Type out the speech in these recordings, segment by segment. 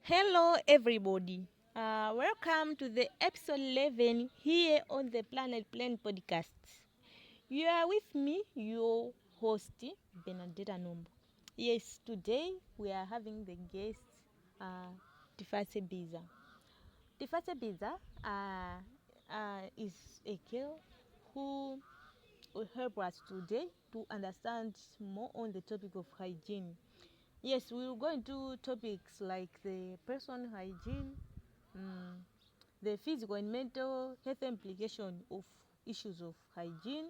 Hello, everybody. Welcome to the episode 11 here on the Planet Plan podcast. You are with me, your host, Benedetta Nombo. Yes, today we are having the guest, uh, Tifase Biza. Tifase Biza is a girl who will help us today to understand more on the topic of hygiene. Yes, we will go into topics like the personal hygiene, mm, the physical and mental health implication of issues of hygiene,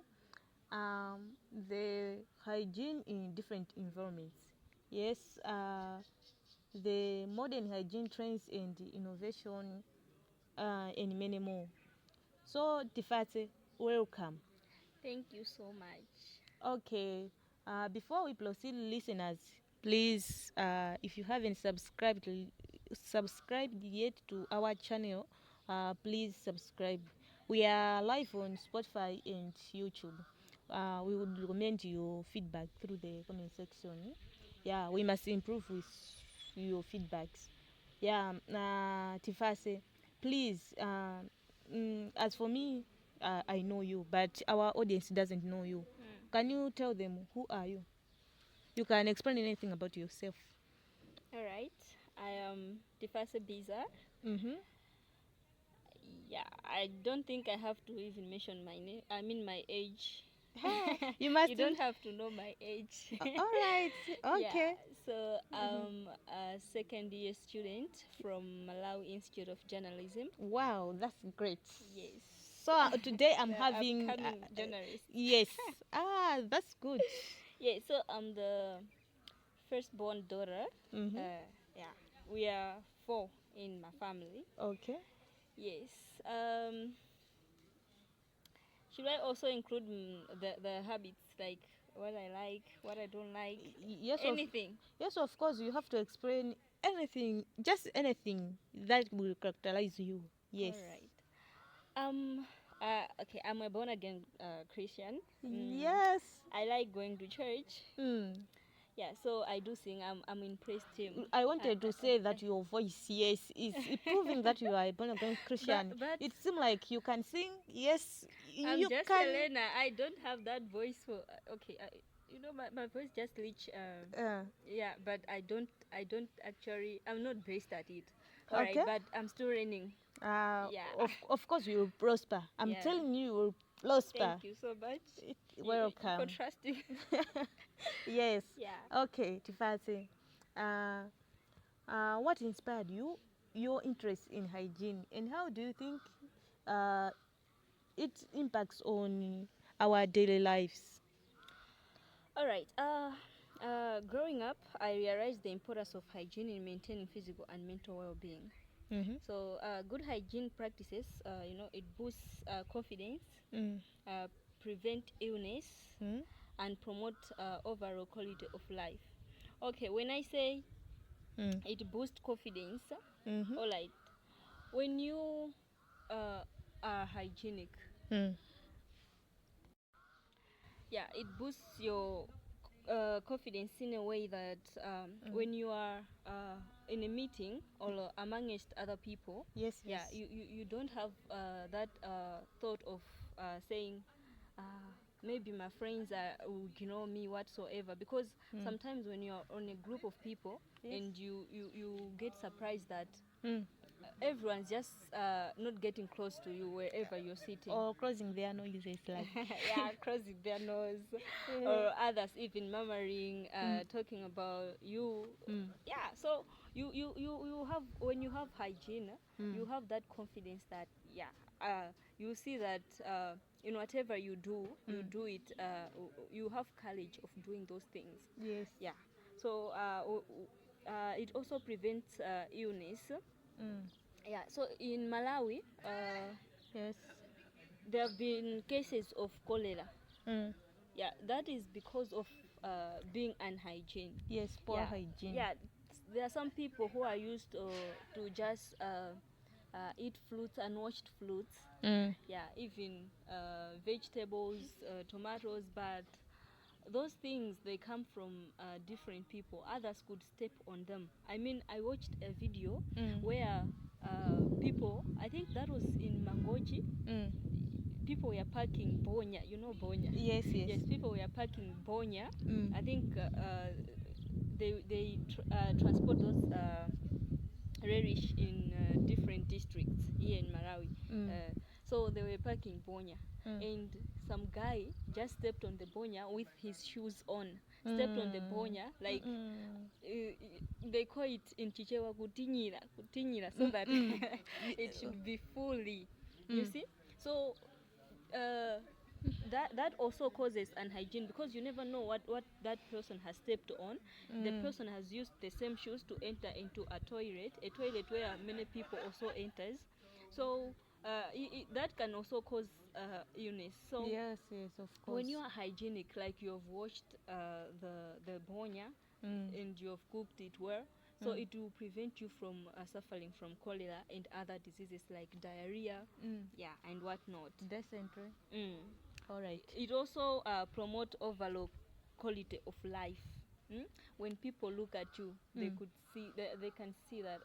the hygiene in different environments. Yes, the modern hygiene trends and innovation, and many more. So, Tifate, welcome. Thank you so much. Okay, before we proceed, listeners, please, if you haven't subscribed yet to our channel, please subscribe. We are live on Spotify and YouTube. We would recommend your feedback through the comment section. Yeah, we must improve with your feedbacks. Yeah, Tifase, please, as for me, I know you, but our audience doesn't know you. Can you tell them who are you? You can explain anything about yourself. All right. I am Tifase Biza. Mm-hmm. Yeah, I don't think I have to even mention my name. I mean my age. You You must. don't have to know my age. All right. Yeah. Okay. So Mm-hmm. I'm a second year student from Malawi Institute of Journalism. Wow, that's great. Yes. So today I'm The having. upcoming journalist. Yes. That's good. Yeah. So I'm the firstborn daughter. Mm-hmm. Yeah. We are four in my family. Okay. Yes. Should I also include the habits, like what I like, what I don't like, Yes, anything? yes, of course. You have to explain anything, just anything that will characterize you. Yes. All right. Okay. I'm a born again Christian. Yes. I like going to church. Hmm. Yeah. So I do sing. I'm in praise team. I wanted to say that your voice, yes, is proving that you are a born again Christian. But It seems like you can sing. Yes, I'm you just can. Elena. I don't have that voice for. Okay. My voice just reach. Uh, Yeah, but I don't actually. I'm not based at it. All right, okay. but I'm still learning. Yeah. Of course you will prosper. I'm Yeah. telling you, you will prosper. Thank you so much. For Welcome. trusting. Yes. Yeah. Okay, Tifati. Uh, what inspired you, your interest in hygiene, and how do you think uh, it impacts on our daily lives? All right. Growing up, I realized the importance of hygiene in maintaining physical and mental well-being. Mm-hmm. So, good hygiene practices, it boosts confidence, Mm. prevent illness, Mm. and promote overall quality of life. Okay, when I say Mm. it boosts confidence, Mm-hmm. all right, when you uh, are hygienic, Mm. yeah, it boosts your confidence in a way that Mm. when you are in a meeting or amongst other people, Yes, yeah, yes. you don't have that thought of saying, uh, maybe my friends will ignore me whatsoever, because Mm. sometimes when you're on a group of people Yes. and you get surprised that Mm. everyone's just not getting close to you wherever you're sitting. Or closing their noses like. Yeah, crossing their nose, Yeah. or others even murmuring, Mm. talking about you. Mm. Yeah, so you have, when you have hygiene, Mm. you have that confidence that, yeah, you see that in whatever you do, you Mm. do it. You have courage of doing those things. Yes. Yeah. So it also prevents illness. Mm. Yeah. So in Malawi, Yes. there have been cases of cholera. Mm. Yeah, that is because of being unhygiene. Yes, poor Yeah, hygiene. yeah. There are some people who are used to just eat fruits, unwashed fruits. Mm. Yeah, even vegetables, tomatoes, but those things, they come from different people. Others could step on them. I mean, I watched a video where people, I think that was in Mangochi, people were packing bonya. You know bonya? Yes, yes. Yes, people were packing bonya. I think they transport those relish in different districts here in Malawi. So they were packing bonya, and some guy just stepped on the bonya with his shoes on. Stepped on the bonya, like they call it in Chichewa kutinyira, so that it should be fully. You see? So that also causes unhygiene, because you never know what that person has stepped on. The person has used the same shoes to enter into a toilet where many people also enters. So that can also cause illness. So yes, of course. when you are hygienic, like you have washed the bonya and you have cooked it well, so it will prevent you from suffering from cholera and other diseases like diarrhea, and whatnot. Definitely. All right. It also promote overall quality of life. When people look at you, they could see, they can see that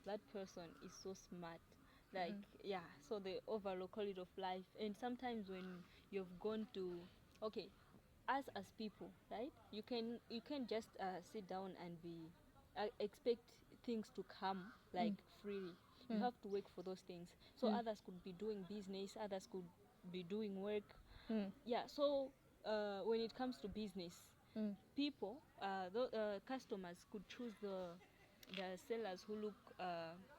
that person is so smart. Like so the overall quality of life. And sometimes when you've gone to, okay, us as people, right? You can just sit down and be expect things to come like freely. You have to work for those things. So others could be doing business, others could be doing work. So when it comes to business, people, customers could choose the sellers who look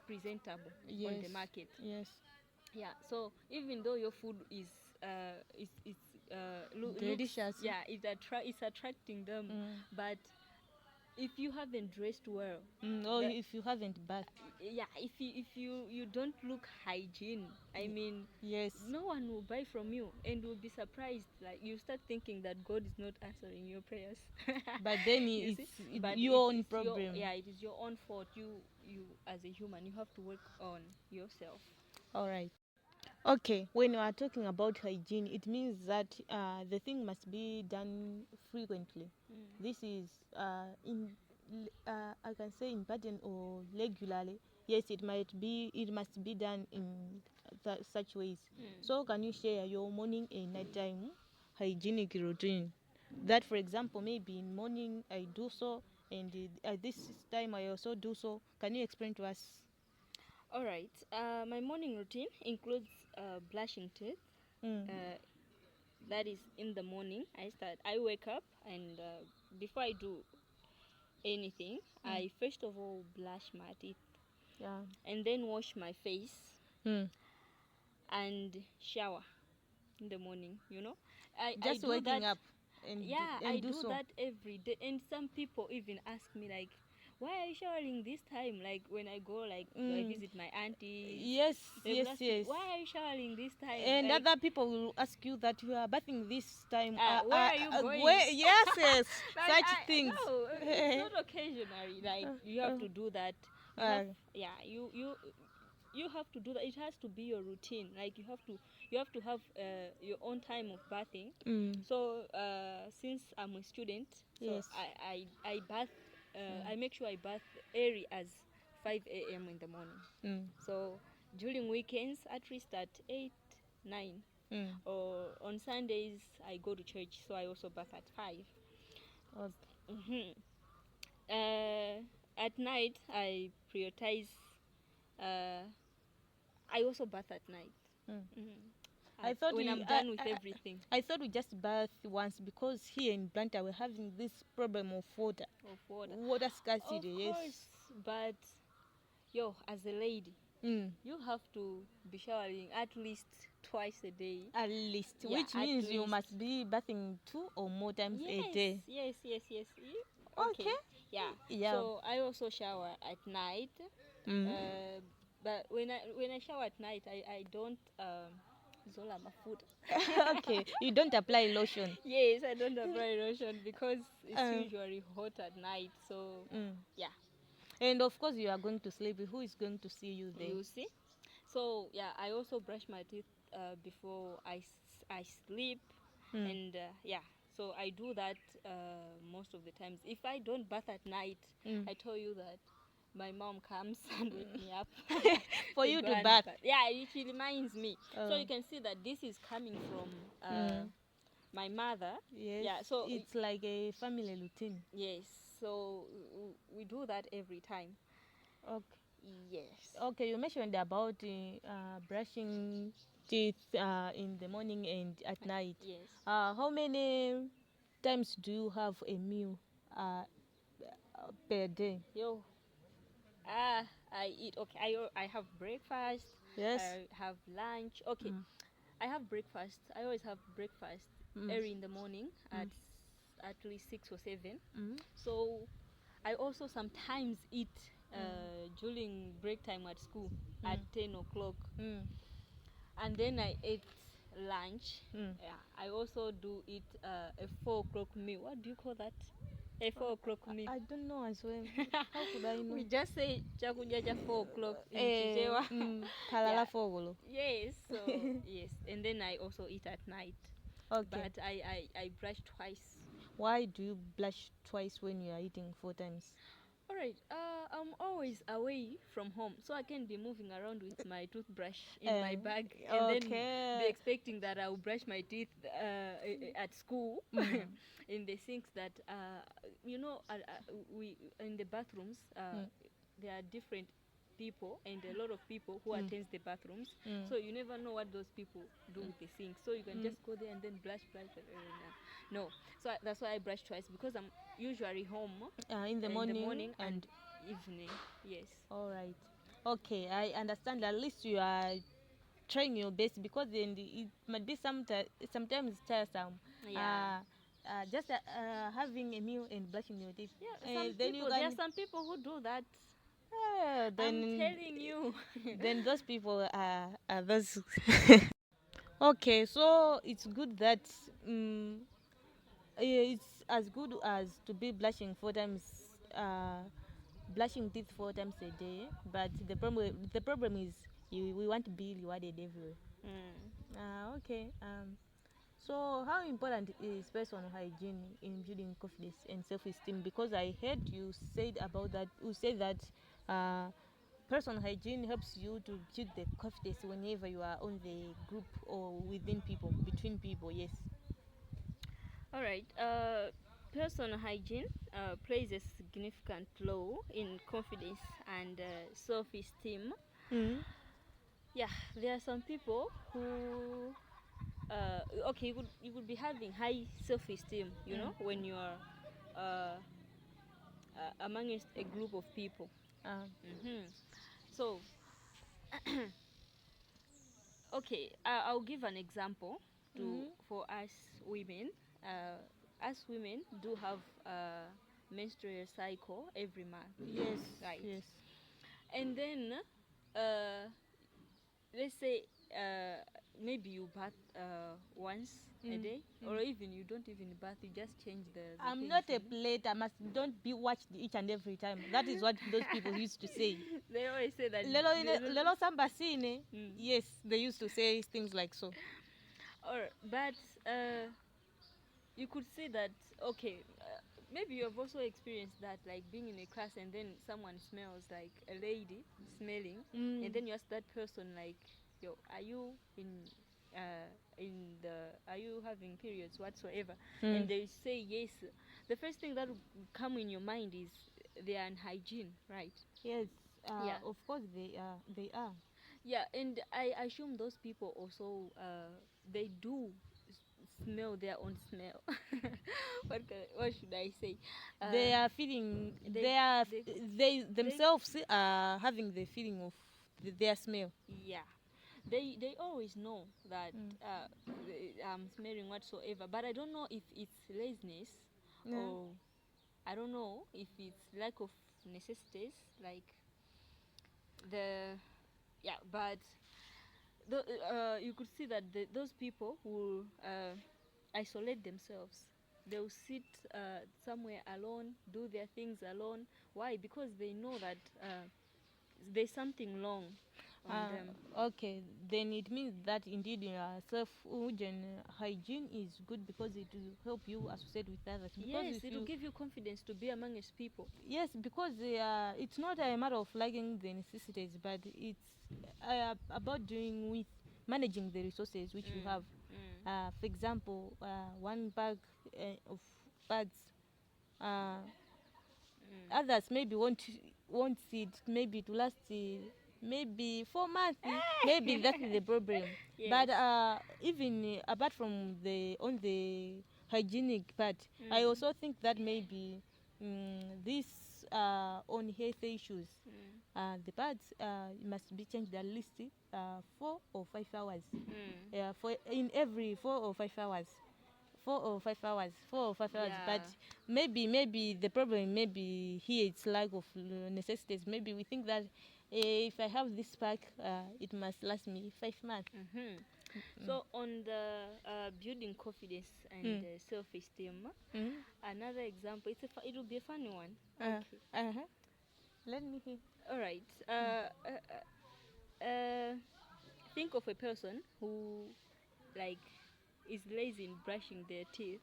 presentable on the market. Yes. So even though your food is delicious, it's attracting them, but if you haven't dressed well, or if you haven't bathed, if you don't look hygiene, I mean, yes, no one will buy from you, and will be surprised. Like, you start thinking that God is not answering your prayers. But then it's your own problem. It is your own fault. You as a human, you have to work on yourself. All right. Okay, when we are talking about hygiene, it means that the thing must be done frequently. This is I can say in pattern or regularly. Yes, it must be done in such ways. So can you share your morning and nighttime hygienic routine? That, for example, maybe in morning I do so, and at this time I also do so. Can you explain to us? All right. My morning routine includes brushing teeth. That is in the morning. I wake up, and before I do anything, I first of all brush my teeth. And then wash my face. And shower in the morning. I Just do waking that, up. And I do so. that every day. And some people even ask me, like, why are you showering this time? Like, when I go, like, I visit my auntie. Yes. Why are you showering this time? And like, other people will ask you that you are bathing this time. Where are you going? Yes. Like, such things. No, it's not occasionally. Like, you have to do that. You have to do that. It has to be your routine. Like, you have to have your own time of bathing. So since I'm a student, so yes. I bath. I make sure I bath early as 5 a.m. in the morning. So during weekends, at least at 8, 9. Or on Sundays, I go to church, so I also bath at 5. At night, I prioritize. I also bath at night. I thought when I'm done with everything. I thought we just bath once, because here in Blantyre we're having this problem of water. Water scarcity. Of yes. course, but as a lady, you have to be showering at least twice a day. At least, which means you must be bathing 2 or more times a day. Yes. Okay. Yeah. So I also shower at night. But when I shower at night, I don't zola my food. Okay, you don't apply lotion. Yes, I don't apply lotion because it's usually hot at night. So and of course you are going to sleep. Who is going to see you there? You see. So I also brush my teeth before I sleep. And So I do that most of the times. If I don't bath at night, I tell you that my mom comes and wake me up For you go to and bath. Yeah, she reminds me. So Oh. you can see that this is coming from my mother. Yes. Yeah, so it's like a family routine. yes, so we do that every time. Okay. Yes. Okay, you mentioned about brushing teeth in the morning and at night. Yes. How many times do you have a meal per day? Yo. I eat. Okay, I have breakfast. Yes. I have lunch. Okay, I have breakfast. I always have breakfast early in the morning at least 6 or 7. So I also sometimes eat during break time at school at 10 o'clock, and then I ate lunch. Yeah, I also do eat a 4 o'clock meal. What do you call that? A 4 o'clock meal. I don't know as well. How could I know? We just say chakuja cha 4 o'clock in Eh, Chichewa. kalala fogolo. Yes, so yes, and then I also eat at night. Okay. But I brush twice. Why do you blush twice when you are eating 4 times? All right. I'm always away from home, so I can be moving around with my toothbrush in my bag, and then be expecting that I'll brush my teeth at school in the sinks that we in the bathrooms. There are different people and a lot of people who attends the bathrooms, so you never know what those people do with the sink, so you can just go there and then brush. No, so that's why I brush twice, because I'm usually home in the morning, and evening. Yes. All right. Okay, I understand. At least you are trying your best, because then it might be sometimes tiresome. Yeah. Just having a meal and brushing your teeth. Yeah, there are some people who do that. Then I'm telling you. then those people are those. Okay, so it's good that it's as good as to be blushing 4 times, blushing teeth 4 times a day. But the problem is we want to be rewarded everywhere. Okay. So how important is personal hygiene in building confidence and self-esteem? Because I heard you said about that. You said that uh, personal hygiene helps you to build the confidence whenever you are on the group or within people, between people. Yes. All right. Personal hygiene plays a significant role in confidence and self-esteem. Yeah, there are some people who okay, you could be having high self-esteem, when you are uh, amongst a group of people. So okay, I'll give an example for us women. Us women do have a menstrual cycle every month. Yes. Right. Yes. And then let's say maybe you bath once a day, or even you don't even bath, you just change the I'm things, not a plate. I must don't be watched each and every time. That is what those people used to say. They always say that Lelo samba sine. Yes, they used to say things like so. But you could say that, okay, maybe you have also experienced that, like being in a class and then someone smells like a lady smelling, and then you ask that person, like, yo, are you are you having periods whatsoever? And they say yes. The first thing that will come in your mind is they are unhygiene, right? Yes. Yeah. Of course they are. They are. Yeah, and I assume those people also they do smell their own smell. What should I say? They are feeling. They themselves are having the feeling of their smell. Yeah, they always know that I'm smelling whatsoever, but I don't know if it's laziness or I don't know if it's lack of necessities, like the but you could see that those people will isolate themselves. They'll sit somewhere alone, do their things alone. Why? Because they know that there's something wrong. on them. Okay, then it means that indeed self-food and hygiene is good because it will help you associate with others. Because Yes, if it will you, give you confidence to be amongst people. yes, because it's not a matter of liking the necessities, but it's about doing with managing the resources which you have. For example, one bag of bags. Uh, Others maybe won't see it, maybe to last maybe 4 months. Maybe that's the problem. Yes. But even apart from the on the hygienic part, I also think that maybe this on health issues, the pads must be changed at least 4 or 5 hours. For in every 4 or 5 hours. 4 or 5 hours, 4 or 5 hours. Yeah. But maybe the problem maybe here it's lack of necessities. Maybe we think that if I have this pack, it must last me 5 months. So on the building confidence and self-esteem, another example, it will be a funny one. Okay. Let me hear. All right. Think of a person who like is lazy in brushing their teeth.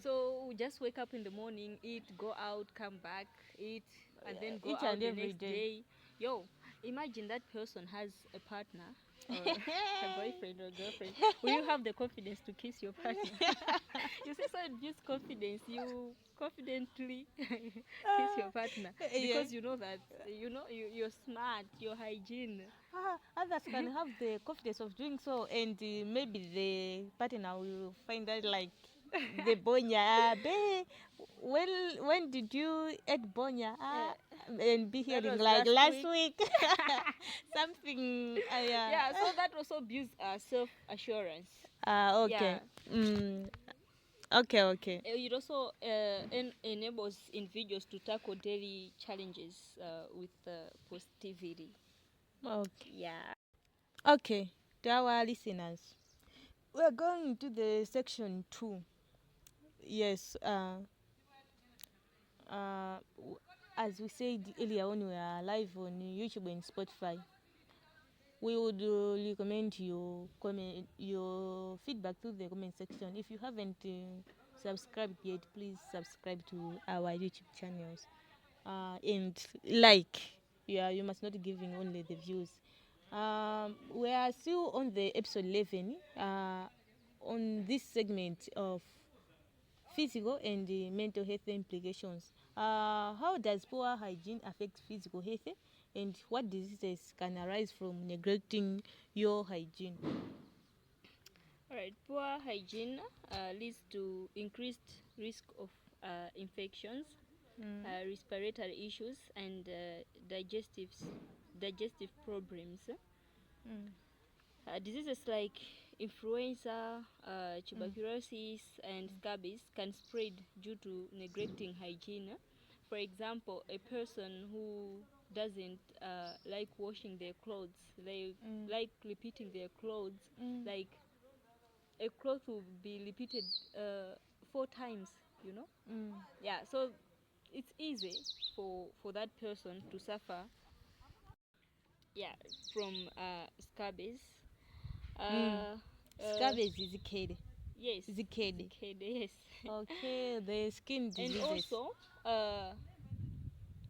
So we just wake up in the morning, eat, go out, come back, eat, and then go Each out and the every next day. day. Yo, imagine that person has a partner or a boyfriend or girlfriend. Will you have the confidence to kiss your partner? You see, so it gives confidence. You confidently kiss your partner because you know that you're smart, you're hygiene. Others can have the confidence of doing so, and maybe the partner will find out like the bonya. When did you eat bonya? And be That hearing was like last last week. Something. Yeah, so that also builds self assurance. Okay. Yeah. Okay. It also enables individuals to tackle daily challenges with positivity. Okay. Yeah. Okay. To our listeners, we're going to the section 2. Yes. As we said earlier on, we are live on YouTube and Spotify. We would recommend your feedback to the comment section. If you haven't subscribed yet, please subscribe to our YouTube channels and like. Yeah, you must not giving only the views. We are still on the episode 11 on this segment of physical and mental health implications. How does poor hygiene affect physical health, and what diseases can arise from neglecting your hygiene? Alright, poor hygiene leads to increased risk of infections, respiratory issues, and digestive problems. Diseases like influenza, tuberculosis, and scabies can spread due to neglecting hygiene. For example, a person who doesn't like washing their clothes, they like repeating their clothes, like a cloth will be repeated 4 times, you know? Yeah, so it's easy for that person to suffer, yeah, from scabies. Scabies is kid. Yes. Is it kid? Yes. Okay, the skin And diseases. also,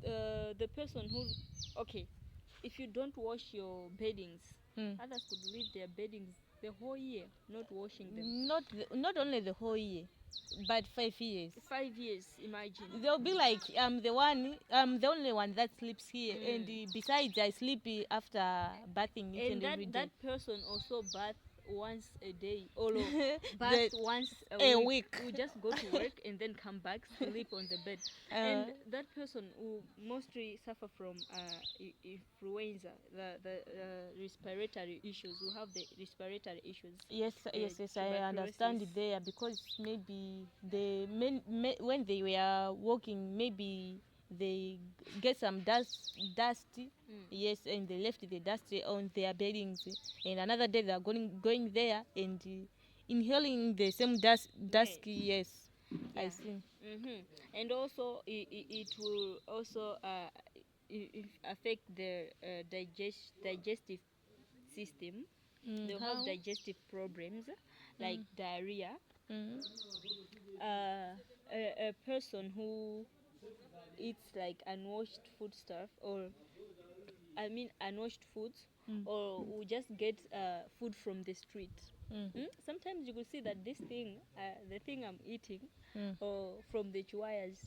the person who, okay, if you don't wash your beddings, others could leave their beddings the whole year not washing them. Not only the whole year, but 5 years. 5 years, imagine. They'll be like, I'm the only one that sleeps here, and besides, I sleep after bathing each and every day. That person also bath once a day or bath once a week. We just go to work and then come back, sleep on the bed. And that person will mostly suffer from influenza, the respiratory issues. Will have the respiratory issues. Yes, I understand it there, because maybe when they were walking, maybe they get some dusty. Yes, and they left the dust on their beddings, and another day they are going there and inhaling the same dust. Yes, Yeah. I see. And also it will also affect their digestive system. They'll have How? digestive problems like diarrhea. Mm. A person who eats like unwashed food stuff, or unwashed foods, Mm. or who just get food from the street. Mm. Sometimes you could see that this thing, the thing I'm eating, Mm. or from the chihuahuas,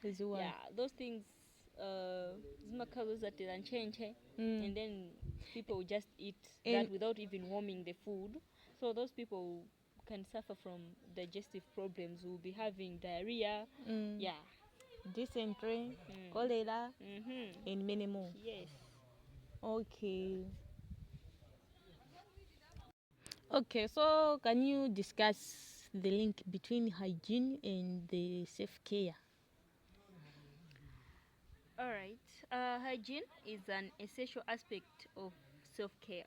Is one. yeah, those things, zimakhalozatela nchenche, and then people will just eat that And without even warming the food. So those people can suffer from digestive problems, will be having diarrhea. Yeah. dysentery, Mm. cholera, Mm-hmm. and many more. Yes. Okay. Okay, so can you discuss the link between hygiene and the self care? All right. Hygiene is an essential aspect of self-care.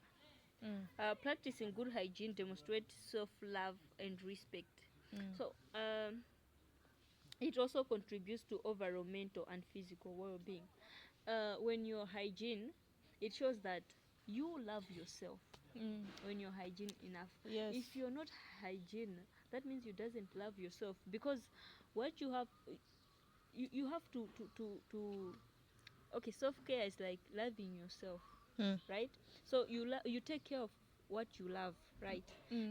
Practicing good hygiene demonstrates self-love and respect. So it also contributes to overall mental and physical well-being. When you're hygiene, it shows that you love yourself. When you're hygiene enough. Yes. If you're not hygiene, that means you doesn't love yourself, because what you have, you have to okay, self-care is like loving yourself, right? So you take care of what you love, right?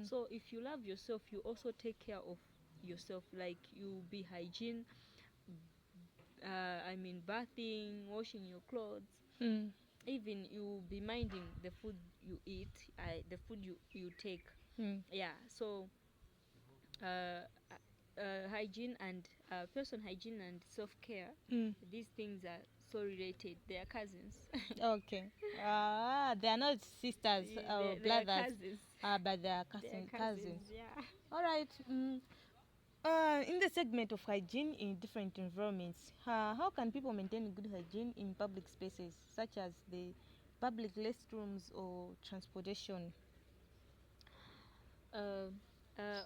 So if you love yourself, you also take care of yourself, like you be hygiene, bathing, washing your clothes, even you be minding the food you eat, the food you take. Yeah. So uh, hygiene and person hygiene and self-care, these things are so related, they are cousins. Okay. They are not sisters or They are brothers, cousins. but they are They are cousins. yeah. All right. In the segment of hygiene in different environments, how can people maintain good hygiene in public spaces, such as the public restrooms or transportation?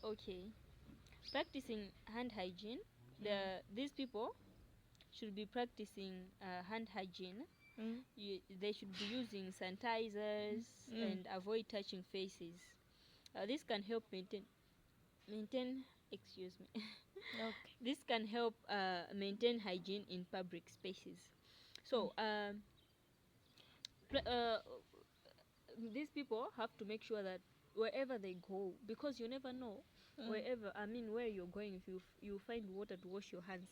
Okay. Practicing hand hygiene. These people should be practicing hand hygiene. They should be using sanitizers and avoid touching faces. This can help maintain. Excuse me. Okay. This can help maintain hygiene in public spaces. So these people have to make sure that wherever they go, because you never know where you're going, if you find water to wash your hands.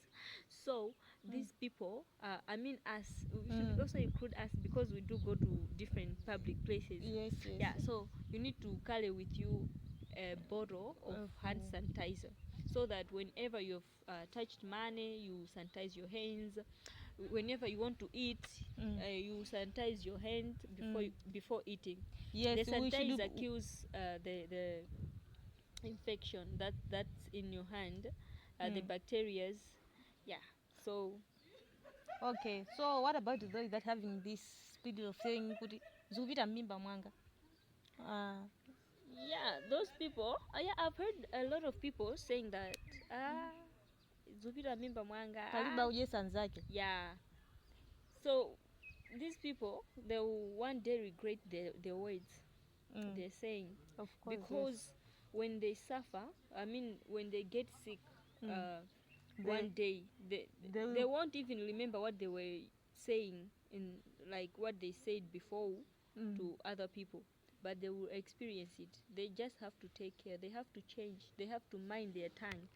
So these people, us, we should also include us, because we do go to different public places. Yes, yes. Yeah. So you need to carry with you a bottle of hand sanitizer, so that whenever you've touched money, you sanitize your hands. Whenever you want to eat, you sanitize your hand before eating. Yes, The we should. sanitizer kills the infection that's in your hand, the bacterias. Yeah. So Okay, so what about those that having this speed of saying kuti zuvita mimba mwanga? yeah, those people. Yeah, I've heard a lot of people saying that. Zupita mimba mwanga. Paliba ujesa nzake. Yeah. So these people, they will one day regret their words they're saying, Of course, because yes. when they suffer, when they get sick, one They- day they won't even remember what they were saying, in like what they said before to other people, but they will experience it. They just have to take care. They have to change. They have to mind their tongue.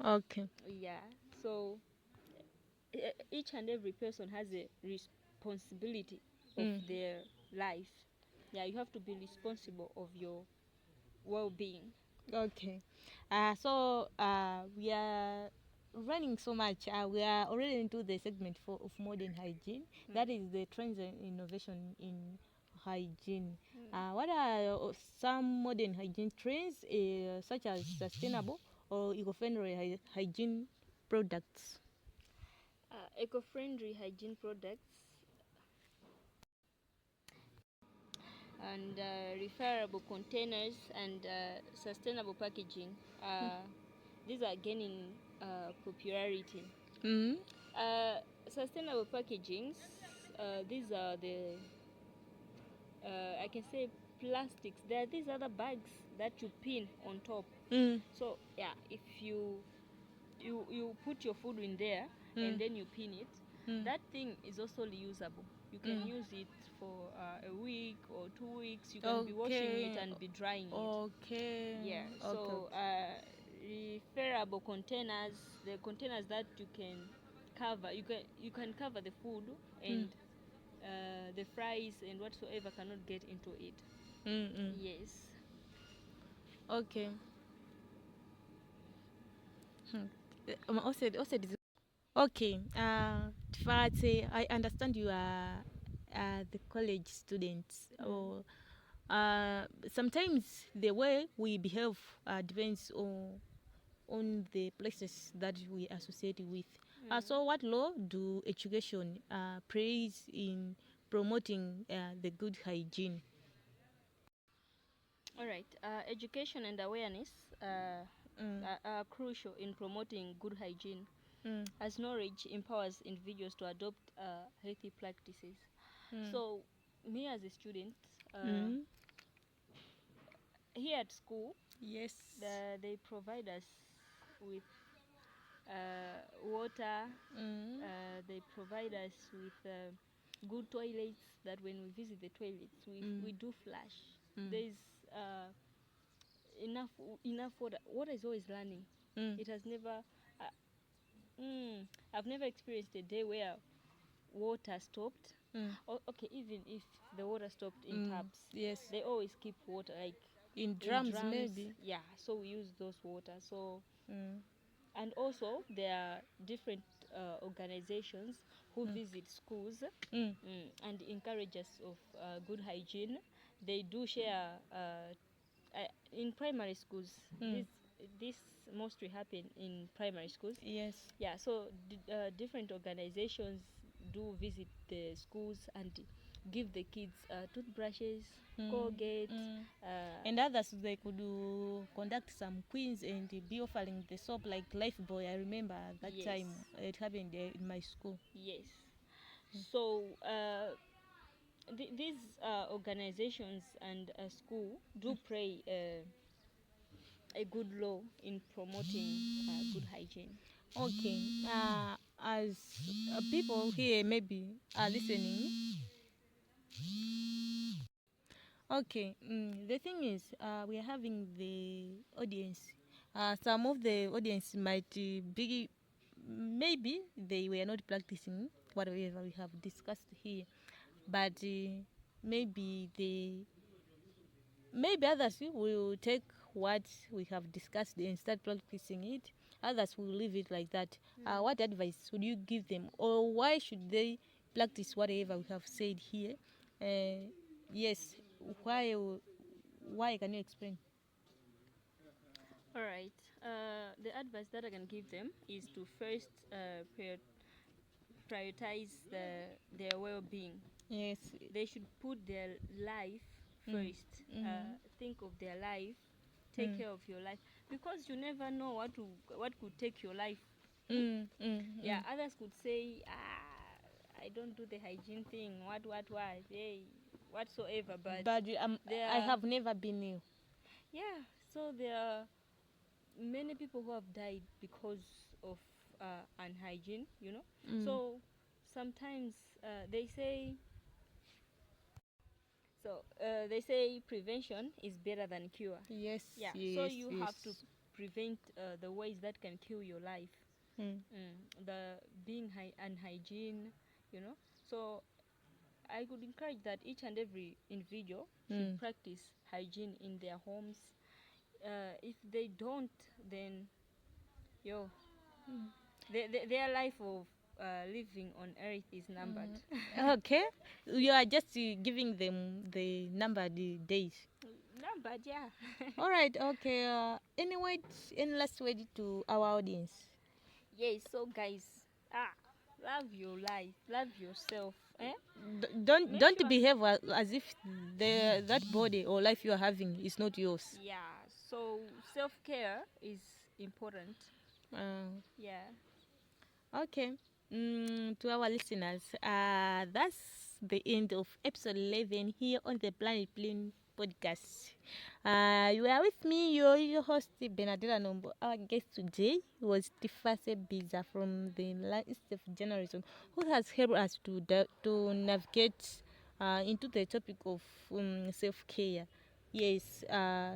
Okay. Yeah. So each and every person has a responsibility of their life. Yeah, you have to be responsible of your well-being. Okay. We are running so much. We are already into the segment of modern hygiene. That is the trends and innovation in hygiene. What are some modern hygiene trends, such as sustainable or eco-friendly hygiene products? Eco-friendly hygiene products and referable containers and sustainable packaging. These are gaining popularity. sustainable packagings. These are the I can say plastics. There are these other bags that you pin on top. So yeah, if you put your food in there and then you pin it, that thing is also reusable. You can use it for a week or 2 weeks. You can be washing it and be drying it. Okay. Yeah. So referable containers, the containers that you can cover, you can cover the food and the fries and whatsoever cannot get into it. Yes. Okay. Okay. Tfatse, I understand you are the college students. Or sometimes the way we behave depends on the places that we associate with. So, what role do education plays in promoting the good hygiene? All right. Education and awareness are crucial in promoting good hygiene, as knowledge empowers individuals to adopt healthy practices. So, me as a student, here at school, Yes. they provide us with water. They provide us with good toilets. That when we visit the toilets, we do flush. There's enough water. Water is always running. It has never. I've never experienced a day where water stopped. Okay, even if the water stopped in taps, Yes. they always keep water like In drums, maybe. Yeah, so we use those water. So and also there are different organizations who visit schools and encourage us of good hygiene. They do share in primary schools. This mostly happen in primary schools. Yes. Yeah, so different organizations do visit the schools and give the kids toothbrushes, Colgate, And others, they could conduct some quiz and be offering the soap like Life Boy. I remember that Yes. time it happened in my school. Yes. So these organizations and school do play a good role in promoting good hygiene. Okay. As people here maybe are listening. Okay. The thing is, we are having the audience. Some of the audience might be, maybe they were not practicing whatever we have discussed here, but maybe others will take what we have discussed and start practicing it. Others will leave it like that. What advice would you give them, or why should they practice whatever we have said here? Yes, why? Why can you explain? All right. The advice that I can give them is to first prioritize their well-being. Yes. They should put their life first. Think of their life. Take care of your life, because you never know what could take your life. Yeah, others could say, I don't do the hygiene thing. What, hey, whatsoever. But I have never been ill. yeah, so there are many people who have died because of unhygiene. So sometimes they say prevention is better than cure. Yes. Yeah, Yes, so you yes. have to prevent the ways that can kill your life. The being unhygiene, so I could encourage that each and every individual should practice hygiene in their homes. If they don't, then their life of living on earth is numbered. Okay, you are just giving them the numbered days. Numbered, yeah. All right. Okay. Any last word to our audience? Yes, so guys, love your life, love yourself. Don't Make don't sure- behave as if that body or life you are having is not yours. Yeah, so self-care is important. Uh, Yeah. okay. To our listeners, that's the end of episode 11 here on the Planet Plane podcast. You are with me, your host, Benadetta Nombo. Our guest today was Tifase Biza from the List of Generation, who has helped us to navigate into the topic of self care. Yes,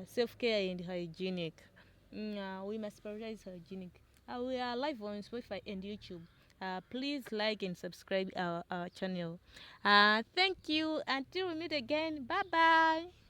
self care and hygienic. We must prioritize hygienic. We are live on Spotify and YouTube. Please like and subscribe our channel. Thank you. Until we meet again. Bye bye.